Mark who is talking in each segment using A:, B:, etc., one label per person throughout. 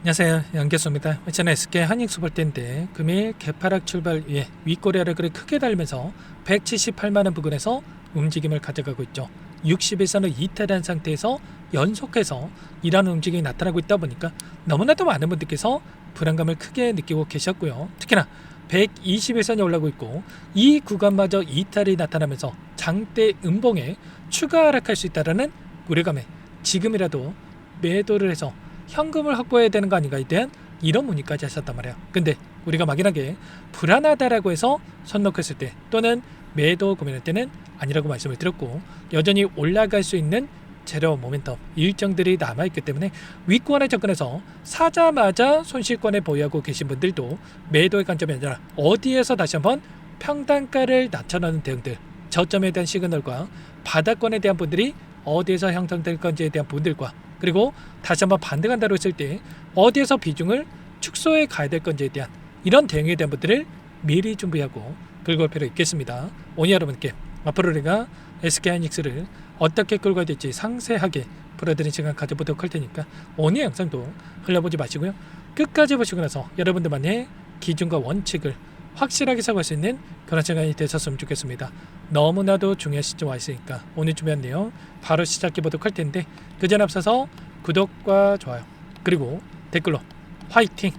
A: 안녕하세요, 연계수입니다. 저는 SK 한익수볼때인데 금일 개파락 출발 위에 윗꼬리 하락을 크게 달면서 178만원 부근에서 움직임을 가져가고 있죠. 60일선을 이탈한 상태에서 연속해서 이러한 움직임이 나타나고 있다 보니까 너무나도 많은 분들께서 불안감을 크게 느끼고 계셨고요. 특히나 120일선이 올라오고 있고 이 구간마저 이탈이 나타나면서 장대 음봉에 추가 하락할 수 있다는 우려감에 지금이라도 매도를 해서 현금을 확보해야 되는 거 아닌가에 대한 이런 문의까지 하셨단 말이에요. 근데 우리가 막연하게 불안하다라고 해서 손 놓고 때 또는 매도 고민할 때는 아니라고 말씀을 드렸고, 여전히 올라갈 수 있는 제로 모멘텀 일정들이 남아있기 때문에 윗구간에 접근해서 사자마자 손실권에 보유하고 계신 분들도 매도의 관점이 아니라 어디에서 다시 한번 평단가를 낮춰놓는 대응들, 저점에 대한 시그널과 바닥권에 대한 분들이 어디에서 형성될 건지에 대한 분들과, 그리고 다시 한번 반등한다고 했을 때 어디에서 비중을 축소해 가야 될 건지에 대한 이런 대응에 대한 것들을 미리 준비하고 끌고 올 필요가 있겠습니다. 오늘 여러분께 앞으로 우리가 SK하이닉스를 어떻게 끌고 가야 될지 상세하게 풀어드리는 시간 가져보도록 할 테니까 오늘 영상도 흘려보지 마시고요. 끝까지 보시고 나서 여러분들만의 기준과 원칙을 확실하게 잡을 수 있는 그런 시간이 되셨으면 좋겠습니다. 너무나도 중요한 시점 와 있으니까 오늘 준비한 내용 바로 시작해 보도록 할 텐데, 그 전 앞서서 구독과 좋아요 그리고 댓글로 화이팅,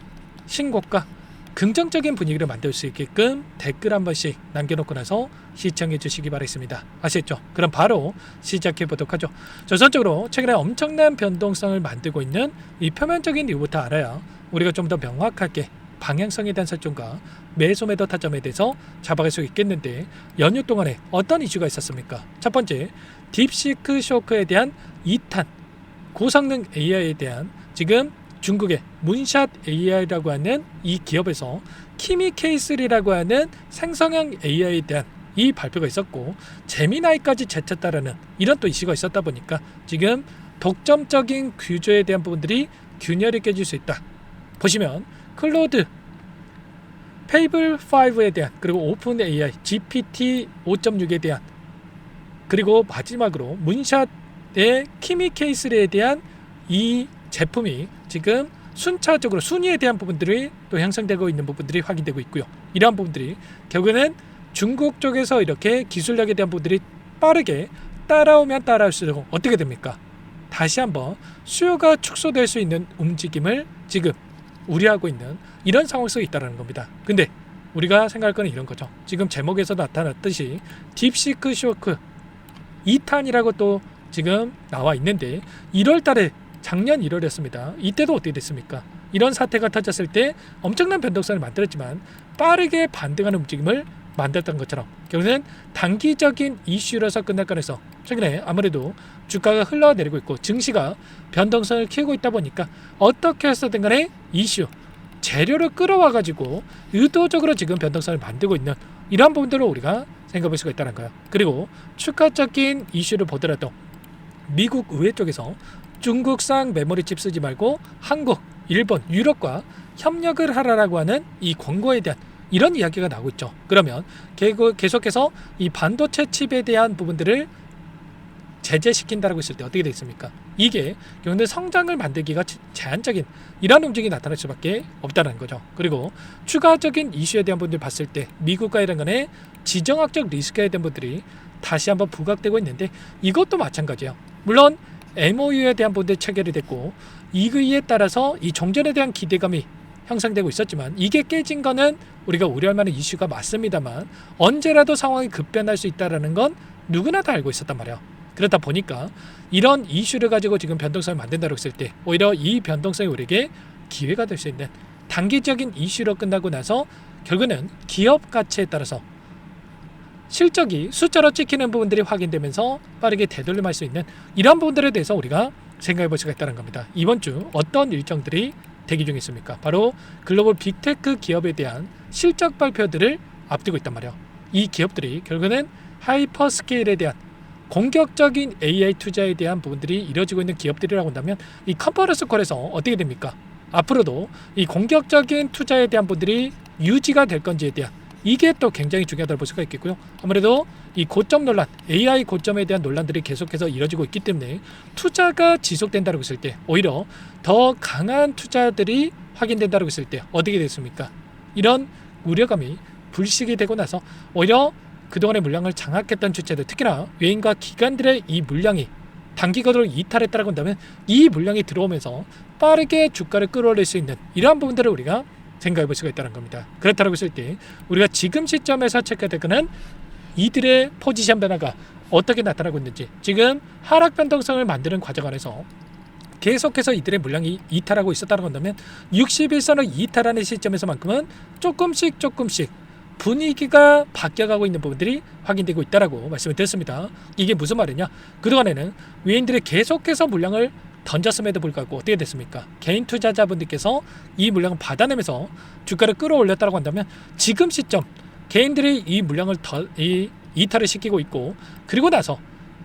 A: 신고가 긍정적인 분위기를 만들 수 있게끔 댓글 한 번씩 남겨놓고 나서 시청해 주시기 바라겠습니다. 아시겠죠? 그럼 바로 시작해 보도록 하죠. 우선적으로 최근에 엄청난 변동성을 만들고 있는 이 표면적인 이유부터 알아야 우리가 좀 더 명확하게 방향성에 대한 설정과 매수 매도 타점에 대해서 잡아갈 수 있겠는데, 연휴 동안에 어떤 이슈가 있었습니까? 첫 번째, 딥시크 쇼크에 대한 2탄 고성능 AI에 대한 지금 중국의 문샷 AI라고 하는 이 기업에서 키미K3라고 하는 생성형 AI에 대한 이 발표가 있었고, 제미나이까지 제쳤다라는 이런 또 이슈가 있었다 보니까 지금 독점적인 규조에 대한 부분들이 균열이 깨질 수 있다. 보시면 클로드, 페이블5에 대한, 그리고 오픈 AI, GPT 5.6에 대한, 그리고 마지막으로 문샷의 키미K3에 대한 이 제품이 지금 순차적으로 순위에 대한 부분들이 또 형성되고 있는 부분들이 확인되고 있고요. 이러한 부분들이 결국에는 중국 쪽에서 이렇게 기술력에 대한 부분들이 빠르게 따라오면 따라올수록 어떻게 됩니까? 다시 한번 수요가 축소될 수 있는 움직임을 지금 우려하고 있는 이런 상황 속에 있다는 겁니다. 근데 우리가 생각할 거는 이런 거죠. 지금 제목에서 나타났듯이 딥시크 쇼크 2탄이라고 또 지금 나와 있는데, 1월 달에 작년 1월이었습니다. 이때도 어떻게 됐습니까? 이런 사태가 터졌을 때 엄청난 변동성을 만들었지만 빠르게 반등하는 움직임을 만들었던 것처럼 결국은 단기적인 이슈로서 끝날 거라서 최근에 아무래도 주가가 흘러내리고 있고 증시가 변동성을 키우고 있다 보니까 어떻게 해서든 간에 이슈, 재료를 끌어와 가지고 의도적으로 지금 변동성을 만들고 있는 이러한 부분들을 우리가 생각해 볼 수가 있다는 거예요. 그리고 추가적인 이슈를 보더라도 미국 의회 쪽에서 중국산 메모리칩 쓰지 말고 한국, 일본, 유럽과 협력을 하라라고 하는 이 권고에 대한 이런 이야기가 나오고 있죠. 그러면 계속해서 이 반도체 칩에 대한 부분들을 제재시킨다라고 했을 때 어떻게 되겠습니까? 이게 결국은 성장을 만들기가 제한적인 이런 움직임이 나타날 수밖에 없다는 거죠. 그리고 추가적인 이슈에 대한 분들 봤을 때 미국과 이런 간에 지정학적 리스크에 대한 분들이 다시 한번 부각되고 있는데, 이것도 마찬가지예요. 물론 MOU에 대한 분들 체결이 됐고 이에 따라서 이 종전에 대한 기대감이 형성되고 있었지만 이게 깨진 거는 우리가 우려할 만한 이슈가 맞습니다만 언제라도 상황이 급변할 수 있다는 건 누구나 다 알고 있었단 말이에요. 그렇다 보니까 이런 이슈를 가지고 지금 변동성을 만든다고 했을 때 오히려 이 변동성이 우리에게 기회가 될 수 있는 단기적인 이슈로 끝나고 나서 결국은 기업 가치에 따라서 실적이 숫자로 찍히는 부분들이 확인되면서 빠르게 되돌림할 수 있는 이런 부분들에 대해서 우리가 생각해 볼 수가 있다는 겁니다. 이번 주 어떤 일정들이 대기 중에 있습니까? 바로 글로벌 빅테크 기업에 대한 실적 발표들을 앞두고 있단 말이에요. 이 기업들이 결국은 하이퍼스케일에 대한 공격적인 AI 투자에 대한 부분들이 이루어지고 있는 기업들이라고 한다면 이 컨퍼런스 콜에서 어떻게 됩니까? 앞으로도 이 공격적인 투자에 대한 부분들이 유지가 될 건지에 대한 이게 또 굉장히 중요하다고 볼 수가 있겠고요. 아무래도 이 고점 논란, AI 고점에 대한 논란들이 계속해서 이뤄지고 있기 때문에 투자가 지속된다고 했을 때 오히려 더 강한 투자들이 확인된다고 했을 때 어떻게 됐습니까? 이런 우려감이 불식이 되고 나서 오히려 그동안의 물량을 장악했던 주체들, 특히나 외인과 기관들의 이 물량이 단기간으로 이탈했다고 한다면 이 물량이 들어오면서 빠르게 주가를 끌어올릴 수 있는 이러한 부분들을 우리가 생각해 볼 수가 있다는 겁니다. 그렇다고 했을 때 우리가 지금 시점에서 체크되는 이들의 포지션 변화가 어떻게 나타나고 있는지, 지금 하락 변동성을 만드는 과정 안에서 계속해서 이들의 물량이 이탈하고 있었다는 건다면 61선을 이탈하는 시점에서만큼은 조금씩 분위기가 바뀌어가고 있는 부분들이 확인되고 있다라고 말씀을 드렸습니다. 이게 무슨 말이냐? 그동안에는 외인들이 계속해서 물량을 던졌음에도 불구하고 어떻게 됐습니까? 개인 투자자분들께서 이 물량을 받아내면서 주가를 끌어올렸다고 한다면 지금 시점 개인들이 이 물량을 이탈을 시키고 있고, 그리고 나서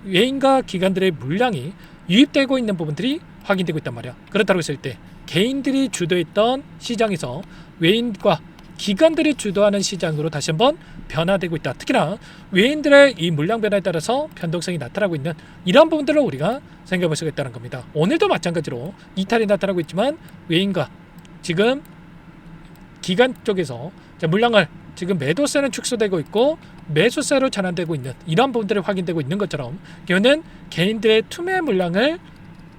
A: 외인과 기관들의 물량이 유입되고 있는 부분들이 확인되고 있단 말이야. 그렇다고 했을 때 개인들이 주도했던 시장에서 외인과 기관들이 주도하는 시장으로 다시 한번 변화되고 있다. 특히나 외인들의 이 물량 변화에 따라서 변동성이 나타나고 있는 이런 부분들을 우리가 생각해 볼 수가 있다는 겁니다. 오늘도 마찬가지로 이탈이 나타나고 있지만 외인과 지금 기관 쪽에서 물량을 지금 매도세는 축소되고 있고 매수세로 전환되고 있는 이런 부분들이 확인되고 있는 것처럼 이거는 개인들의 투매 물량을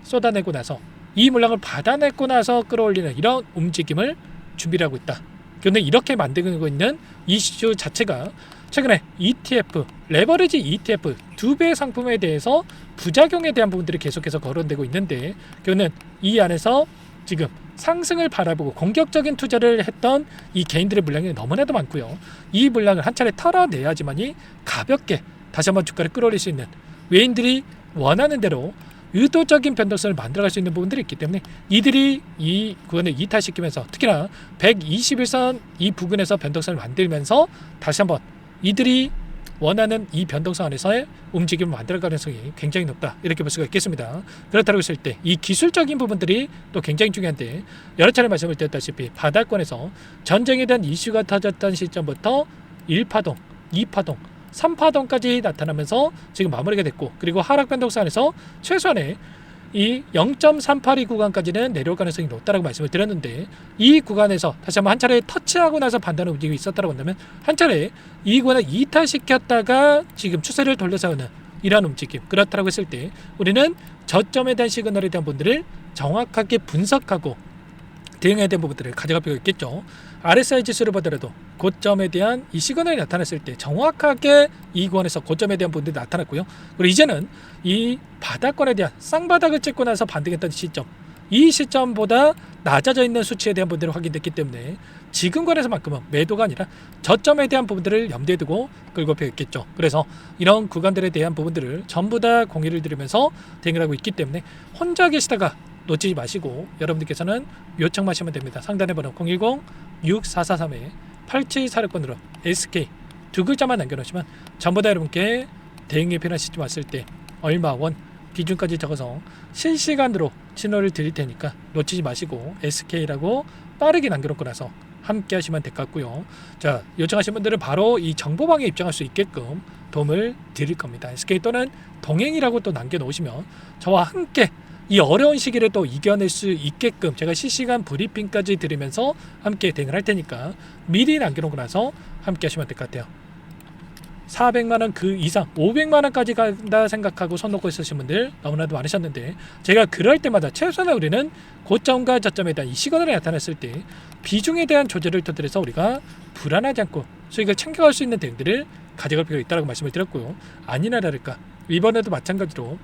A: 쏟아내고 나서 이 물량을 받아내고 나서 끌어올리는 이런 움직임을 준비를 하고 있다. 그런데 이렇게 만들고 있는 이슈 자체가 최근에 ETF, 레버리지 ETF 2배 상품에 대해서 부작용에 대한 부분들이 계속해서 거론되고 있는데, 그거는 이 안에서 지금 상승을 바라보고 공격적인 투자를 했던 이 개인들의 물량이 너무나도 많고요. 이 물량을 한 차례 털어내야지만이 가볍게 다시 한번 주가를 끌어올릴 수 있는, 외인들이 원하는 대로 의도적인 변동성을 만들어갈 수 있는 부분들이 있기 때문에 이들이 이 구간을 이탈시키면서 특히나 121선 이 부근에서 변동성을 만들면서 다시 한번 이들이 원하는 이 변동성 안에서의 움직임을 만들 가능성이 굉장히 높다, 이렇게 볼 수가 있겠습니다. 그렇다고 했을 때 이 기술적인 부분들이 또 굉장히 중요한데, 여러 차례 말씀을 드렸다시피 바닥권에서 전쟁에 대한 이슈가 터졌던 시점부터 1파동, 2파동, 3파동까지 나타나면서 지금 마무리가 됐고, 그리고 하락 변동성 안에서 최소한의 이 0.382 구간까지는 내려올 가능성이 높다라고 말씀을 드렸는데, 이 구간에서 다시 한번 한 차례 터치하고 나서 반단의 움직임이 있었다고 한다면 한 차례 이 구간을 이탈시켰다가 지금 추세를 돌려서 오는 이러한 움직임, 그렇다고 했을 때 우리는 저점에 대한 시그널에 대한 부분들을 정확하게 분석하고 대응해야 되는 부분들을 가져갈 필요가 있겠죠. RSI 지수를 보더라도 고점에 대한 이 시그널이 나타났을 때 정확하게 이 구간에서 고점에 대한 부분들이 나타났고요. 그리고 이제는 이 바닥권에 대한 쌍바닥을 찍고 나서 반등했던 시점, 이 시점보다 낮아져 있는 수치에 대한 부분들이 확인됐기 때문에 지금 관에서만큼은 매도가 아니라 저점에 대한 부분들을 염두에 두고 끌고 펴겠죠. 그래서 이런 구간들에 대한 부분들을 전부 다 공유를 드리면서 대응을 하고 있기 때문에 혼자 계시다가 놓치지 마시고 여러분들께서는 요청하시면 됩니다. 상단에 번호 010-6443-8746번으로 SK 두 글자만 남겨놓으시면 전부 다 여러분께 대응이 필요한 시점 왔을 때 얼마 원 기준까지 적어서 실시간으로 신호를 드릴 테니까 놓치지 마시고 SK라고 빠르게 남겨놓고 나서 함께 하시면 될 것 같고요. 자, 요청하신 분들은 바로 이 정보방에 입장할 수 있게끔 도움을 드릴 겁니다. SK 또는 동행이라고 또 남겨놓으시면 저와 함께 이 어려운 시기를 또 이겨낼 수 있게끔 제가 실시간 브리핑까지 드리면서 함께 대응을 할 테니까 미리 남겨놓고 나서 함께 하시면 될 것 같아요. 400만원 그 이상 500만원까지 간다 생각하고 손 놓고 있으신 분들 너무나도 많으셨는데, 제가 그럴 때마다 최소한 우리는 고점과 저점에 대한 이 시그널이 나타났을 때 비중에 대한 조절을 토대로 우리가 불안하지 않고 수익을 챙겨갈 수 있는 대응들을 가져갈 필요가 있다고 말씀을 드렸고요. 아니나 다를까 이번에도 마찬가지로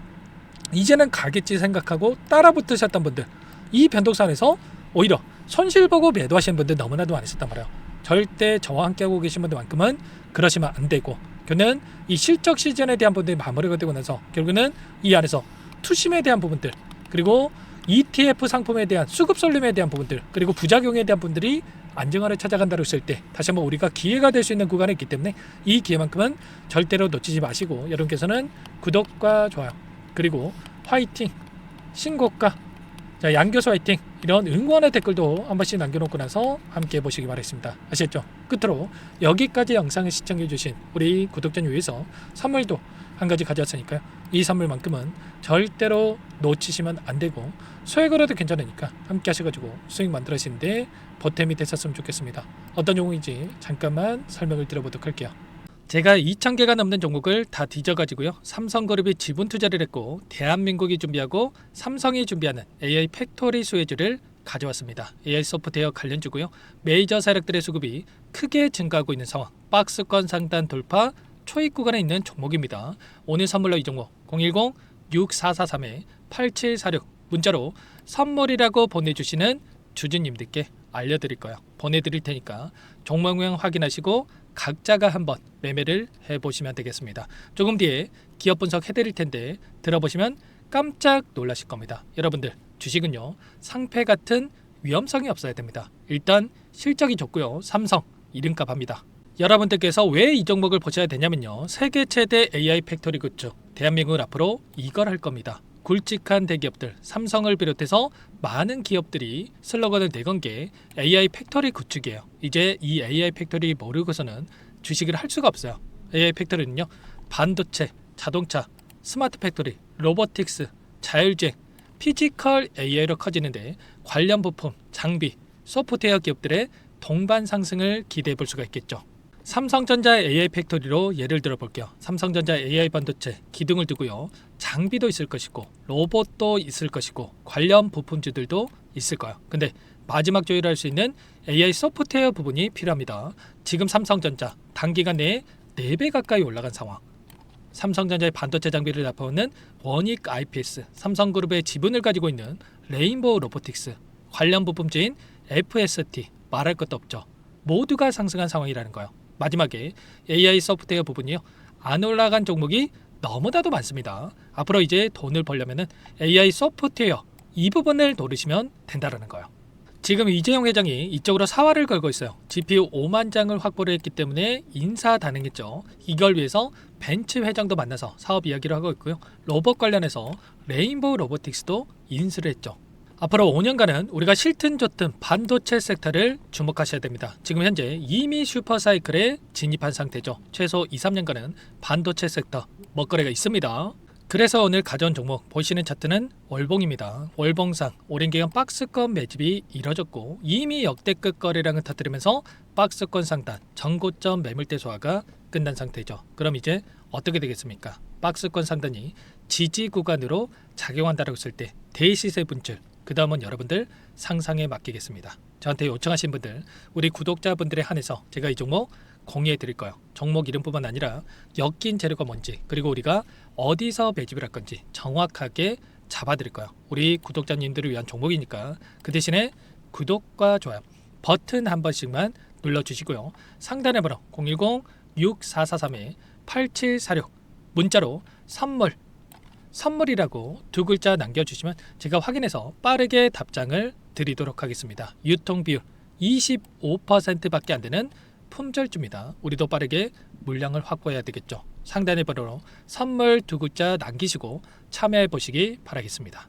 A: 이제는 가겠지 생각하고 따라 붙으셨던 분들, 이 변동선에서 오히려 손실 보고 매도하시는 분들 너무나도 많으셨단 말이에요. 절대 저와 함께하고 계신 분들만큼은 그러시면 안 되고, 그는 이 실적 시즌에 대한 부분들이 마무리가 되고 나서 결국은 이 안에서 투심에 대한 부분들, 그리고 ETF 상품에 대한 수급 쏠림에 대한 부분들, 그리고 부작용에 대한 부분들이 안정화를 찾아간다고 했을 때 다시 한번 우리가 기회가 될 수 있는 구간이 있기 때문에 이 기회만큼은 절대로 놓치지 마시고, 여러분께서는 구독과 좋아요 그리고 화이팅, 신고가, 자, 양교수 화이팅, 이런 응원의 댓글도 한 번씩 남겨놓고 나서 함께 보시기 바라겠습니다. 아시겠죠? 끝으로 여기까지 영상을 시청해주신 우리 구독자님 위해서 선물도 한 가지 가져왔으니까요. 이 선물만큼은 절대로 놓치시면 안 되고 소액으로도 괜찮으니까 함께 하셔가지고 수익 만들어지는데 보탬이 됐었으면 좋겠습니다. 어떤 종목인지 잠깐만 설명을 드려보도록 할게요. 제가 2,000개가 넘는 종목을 다 뒤져가지고요. 삼성그룹이 지분 투자를 했고 대한민국이 준비하고 삼성이 준비하는 AI 팩토리 수혜주를 가져왔습니다. AI 소프트웨어 관련주고요. 메이저 세력들의 수급이 크게 증가하고 있는 상황. 박스권 상단 돌파 초입 구간에 있는 종목입니다. 오늘 선물로 이 종목 010-6443-8746 문자로 선물이라고 보내주시는 주주님들께 알려드릴 거예요. 보내드릴 테니까 종목명 확인하시고 각자가 한번 매매를 해보시면 되겠습니다. 조금 뒤에 기업 분석 해드릴 텐데 들어보시면 깜짝 놀라실 겁니다. 여러분들 주식은요 상패 같은 위험성이 없어야 됩니다. 일단 실적이 좋고요. 삼성 이름값 합니다. 여러분들께서 왜 이 종목을 보셔야 되냐면요. 세계 최대 AI 팩토리 굿즈 대한민국은 앞으로 이걸 할 겁니다. 굵직한 대기업들 삼성을 비롯해서 많은 기업들이 슬로건을 내건 게 AI 팩토리 구축이에요. 이제 이 AI 팩토리 모르고서는 주식을 할 수가 없어요. AI 팩토리는요 반도체, 자동차, 스마트 팩토리, 로보틱스, 자율주행, 피지컬 AI로 커지는데 관련 부품, 장비, 소프트웨어 기업들의 동반 상승을 기대해 볼 수가 있겠죠. 삼성전자 AI 팩토리로 예를 들어 볼게요. 삼성전자 AI 반도체 기둥을 두고요. 장비도 있을 것이고 로봇도 있을 것이고 관련 부품주들도 있을 거예요. 근데 마지막 조율할 수 있는 AI 소프트웨어 부분이 필요합니다. 지금 삼성전자 단기간 내에 4배 가까이 올라간 상황. 삼성전자의 반도체 장비를 납품하는 원익 IPS, 삼성그룹의 지분을 가지고 있는 레인보우 로보틱스, 관련 부품주인 FST 말할 것도 없죠. 모두가 상승한 상황이라는 거예요. 마지막에 AI 소프트웨어 부분이요. 안 올라간 종목이 너무나도 많습니다. 앞으로 이제 돈을 벌려면 AI 소프트웨어 이 부분을 노리시면 된다는 거예요. 지금 이재용 회장이 이쪽으로 사활을 걸고 있어요. GPU 5만 장을 확보를 했기 때문에 인사단행했죠. 이걸 위해서 벤츠 회장도 만나서 사업 이야기를 하고 있고요. 로봇 관련해서 레인보우 로보틱스도 인수를 했죠. 앞으로 5년간은 우리가 싫든 좋든 반도체 섹터를 주목하셔야 됩니다. 지금 현재 이미 슈퍼사이클에 진입한 상태죠. 최소 2-3년간은 반도체 섹터 먹거리가 있습니다. 그래서 오늘 가져온 종목 보시는 차트는 월봉입니다. 월봉상 오랜 기간 박스권 매집이 이뤄졌고 이미 역대급 거래량을 터뜨리면서 박스권 상단 전고점 매물대 소화가 끝난 상태죠. 그럼 이제 어떻게 되겠습니까? 박스권 상단이 지지 구간으로 작용한다고 했을 때 대시세 분출 그 다음은 여러분들 상상에 맡기겠습니다. 저한테 요청하신 분들 우리 구독자분들에 한해서 제가 이 종목 공유해 드릴 거예요. 종목 이름뿐만 아니라 엮인 재료가 뭔지 그리고 우리가 어디서 매집을 할 건지 정확하게 잡아 드릴 거예요. 우리 구독자님들을 위한 종목이니까 그 대신에 구독과 좋아요 버튼 한 번씩만 눌러주시고요. 상단의 번호 010-6443-8746 문자로 선물이라고 2글자 남겨주시면 제가 확인해서 빠르게 답장을 드리도록 하겠습니다. 유통비율 25%밖에 안 되는 품절주입니다. 우리도 빠르게 물량을 확보해야 되겠죠. 상단의 번호로 선물 2글자 남기시고 참여해 보시기 바라겠습니다.